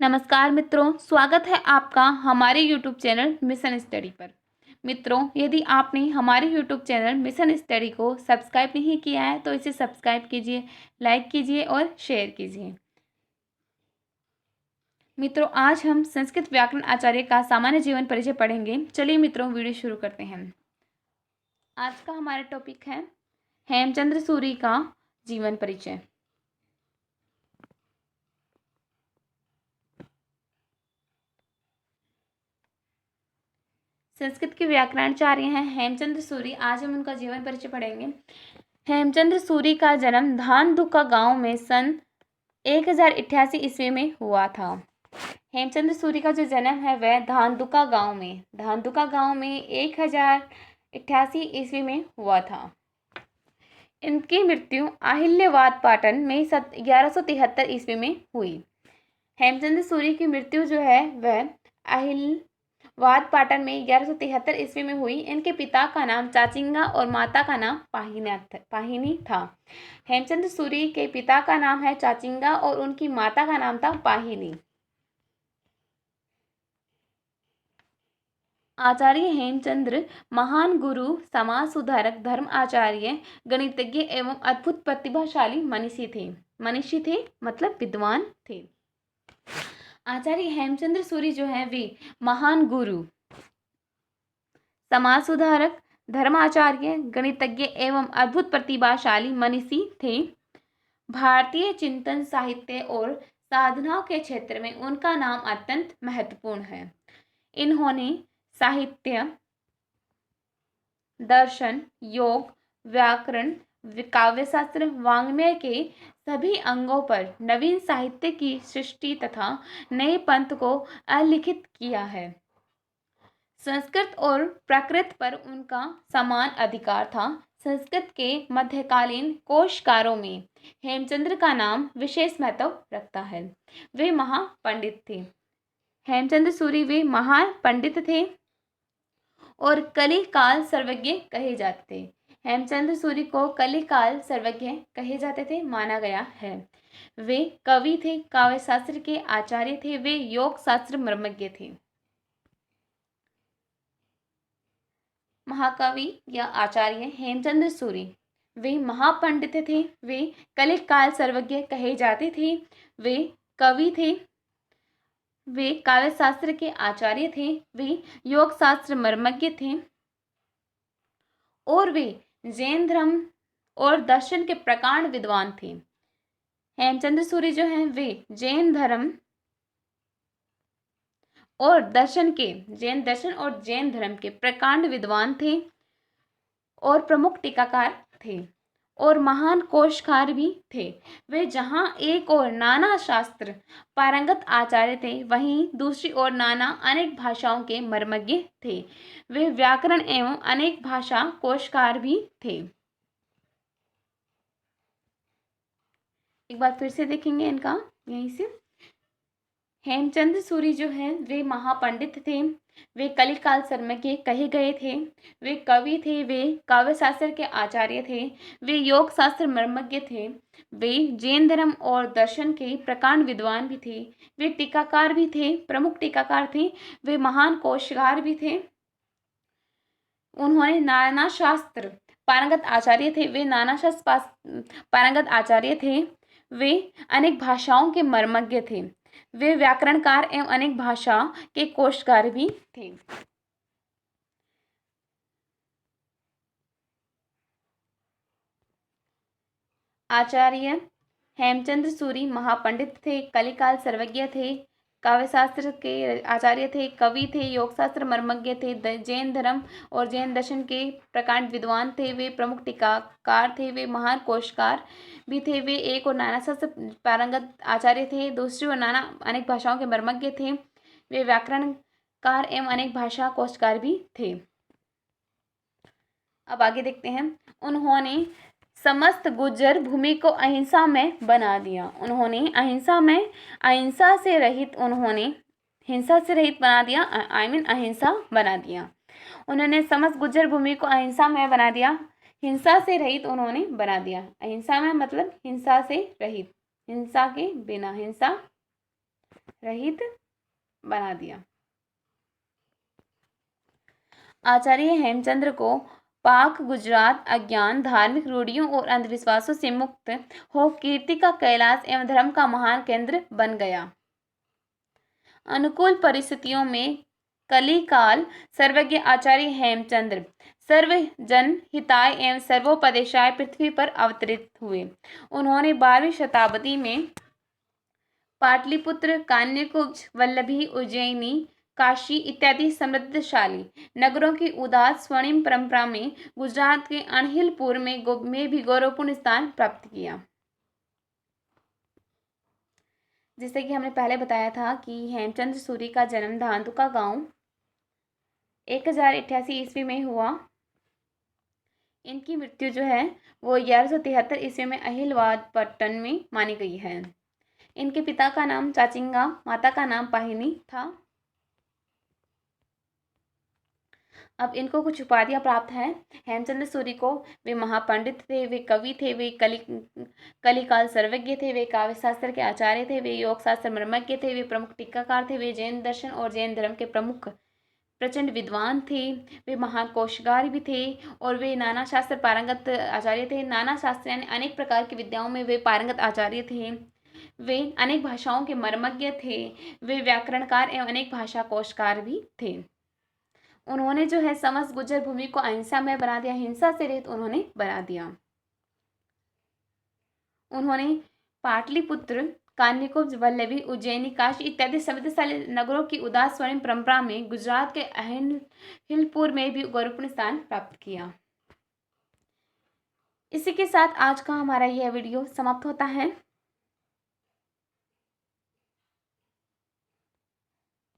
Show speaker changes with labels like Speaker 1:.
Speaker 1: नमस्कार मित्रों, स्वागत है आपका हमारे YouTube चैनल मिशन स्टडी पर। मित्रों, यदि आपने हमारे YouTube चैनल मिशन स्टडी को सब्सक्राइब नहीं किया है तो इसे सब्सक्राइब कीजिए, लाइक कीजिए और शेयर कीजिए। मित्रों, आज हम संस्कृत व्याकरण आचार्य का सामान्य जीवन परिचय पढ़ेंगे। चलिए मित्रों, वीडियो शुरू करते हैं। आज का हमारा टॉपिक है हेमचंद्र सूरी का जीवन परिचय। संस्कृत के व्याकरणाचार्य हैं हेमचंद्र सूरी। आज हम उनका जीवन परिचय पढ़ेंगे। हेमचंद्र सूरी का जन्म धानदुका गांव में सन 1088 ईस्वी में हुआ था। हेमचंद्र सूरी का जो जन्म है वह धानदुका गांव में 1088 ईस्वी में हुआ था। इनकी मृत्यु अहिल्याबाद पाटन में 1173 ईस्वी में हुई। हेमचंद्र सूरी की मृत्यु जो है वह वाद पाटन में 1173 ईस्वी में हुई। इनके पिता का नाम चाचिंगा और माता का नाम पाहिनी था। हेमचंद्र सूरी के पिता का नाम है चाचिंगा और उनकी माता का नाम था पाहिनी। आचार्य हेमचंद्र महान गुरु, समाज सुधारक, धर्म आचार्य, गणितज्ञ एवं अद्भुत प्रतिभाशाली मनीषी थे मतलब विद्वान थे। आचार्य हेमचंद्र सूरी जो है वे महान गुरु, समाज सुधारक, धर्माचार्य, गणितज्ञ एवं अद्भुत प्रतिभाशाली मनीषी थे। भारतीय चिंतन, साहित्य और साधना के क्षेत्र में उनका नाम अत्यंत महत्वपूर्ण है। इन्होंने साहित्य, दर्शन, योग, व्याकरण, काव्यशास्त्र, वाङ्मय के सभी अंगों पर नवीन साहित्य की सृष्टि तथा नए पंथ को अलिखित किया है। संस्कृत और प्राकृत पर उनका समान अधिकार था। संस्कृत के मध्यकालीन कोशकारों में हेमचंद्र का नाम विशेष महत्व रखता है। वे महापंडित थे। हेमचंद्र सूरी वे महापंडित थे और कली काल सर्वज्ञ कहे जाते थे। हेमचंद्र सूरी को कली काल सर्वज्ञ कहे जाते थे, माना गया है। वे कवि थे, काव्यशास्त्र के आचार्य थे, वे योग शास्त्र मर्मज्ञ थे। महाकवि या आचार्य हेमचंद्र सूरी वे महापंडित थे, वे कली काल सर्वज्ञ कहे जाते थे, वे कवि थे, वे काव्यशास्त्र के आचार्य थे, वे योग शास्त्र मर्मज्ञ थे और वे जैन धर्म और दर्शन के प्रकांड विद्वान थे। हेमचंद्र सूरी जो हैं वे जैन दर्शन और जैन धर्म के प्रकांड विद्वान थे और प्रमुख टीकाकार थे और महान कोशकार भी थे। वे जहाँ एक और नाना शास्त्र पारंगत आचार्य थे, वहीं दूसरी ओर नाना अनेक भाषाओं के मर्मज्ञ थे। वे व्याकरण एवं अनेक भाषा कोशकार भी थे। एक बार फिर से देखेंगे इनका यहीं से। हेमचंद्र सूरी जो हैं वे महापंडित थे, वे कलिकाल सर्वज्ञ कहे गए थे, वे कवि थे, वे काव्यशास्त्र के आचार्य थे, वे योग शास्त्र मर्मज्ञ थे, वे जैन धर्म और दर्शन के प्रकांड विद्वान भी थे, वे टीकाकार भी थे, प्रमुख टीकाकार थे, वे महान कोशकार भी थे। उन्होंने नाना शास्त्र पारंगत आचार्य थे, वे नाना शास्त्र पारंगत आचार्य थे, वे अनेक भाषाओं के मर्मज्ञ थे, वे व्याकरणकार एवं अनेक भाषा के कोशकार भी थे। आचार्य हेमचंद्र सूरी महापंडित थे, कलिकाल सर्वज्ञ थे, काव्यशास्त्र के आचार्य थे, कवि थे, योगशास्त्र मर्मज्ञ थे, जैन धर्म और जैन दर्शन के प्रकांड विद्वान थे, वे प्रमुख टीकाकार थे, वे महान कोशकार भी थे, वे एक और नाना शास्त्र पारंगत आचार्य थे, दूसरी ओर नाना अनेक भाषाओं के मर्मज्ञ थे, वे व्याकरणकार एवं अनेक भाषा कोशकार भी थे। अब आगे देखते हैं। उन्होंने समस्त गुर्जर भूमि को अहिंसा में बना दिया। उन्होंने हिंसा से रहित बना दिया। अहिंसा बना दिया। उन्होंने समस्त गुर्जर भूमि को अहिंसा में बना दिया। हिंसा से रहित उन्होंने बना दिया। अहिंसा में मतलब हिंसा से रहित, हिंसा के बिना, हिंसा रहित बना दिया। आचार्य हेमचंद्र को पाक गुजरात अज्ञान, धार्मिक रूढ़ियों और अंधविश्वासों से मुक्त हो कीर्ति का कैलाश एवं धर्म का महान केंद्र बन गया। अनुकूल परिस्थितियों में कलिकाल सर्वज्ञ आचार्य हेमचंद्र सर्वजन हिताय एवं सर्वोपदेशाय पृथ्वी पर अवतरित हुए। उन्होंने 12वीं शताब्दी में पाटलिपुत्र, कान्यकुब्ज, वल्लभी, उज्जैनी, काशी इत्यादि समृद्धशाली नगरों की उदात स्वर्णिम परंपरा में गुजरात के अनहिलपुर में भी गौरवपूर्ण स्थान प्राप्त किया। जैसे कि हमने पहले बताया था कि हेमचंद्र सूरी का जन्म धांधुका गांव 1088 ईस्वी में हुआ। इनकी मृत्यु जो है वो 1173 ईस्वी में अहिलवाड़ पट्टन में मानी गई है। इनके पिता का नाम चाचिंगा, माता का नाम पाहिनी था। अब इनको कुछ उपाधियां प्राप्त हैं हेमचंद्र सूरी को। वे महापंडित थे, वे कवि थे, वे कलिकाल सर्वज्ञ थे, वे काव्य शास्त्र के आचार्य थे, वे योग शास्त्र मर्मज्ञ थे, वे प्रमुख टीकाकार थे, वे जैन दर्शन और जैन धर्म के प्रमुख प्रचंड विद्वान थे, वे महान कोशगार भी थे और वे नाना शास्त्र पारंगत आचार्य थे। नाना शास्त्र यानी अनेक प्रकार की विद्याओं में वे पारंगत आचार्य थे। वे अनेक भाषाओं के मर्मज्ञ थे। वे व्याकरणकार एवं अनेक भाषा कोशकार भी थे। उन्होंने जो है समस्त गुर्जर भूमि को अहिंसामय बना दिया, हिंसा से रहित उन्होंने बना दिया। उन्होंने पाटलिपुत्र, कान्यकुब्ज, वल्लभी, उज्जैनी, काशी इत्यादि समृद्धशाली नगरों की उदास स्वर्णिम परंपरा में गुजरात के अहिलपुर में भी गौरवपूर्ण स्थान प्राप्त किया। इसी के साथ आज का हमारा यह वीडियो समाप्त होता है।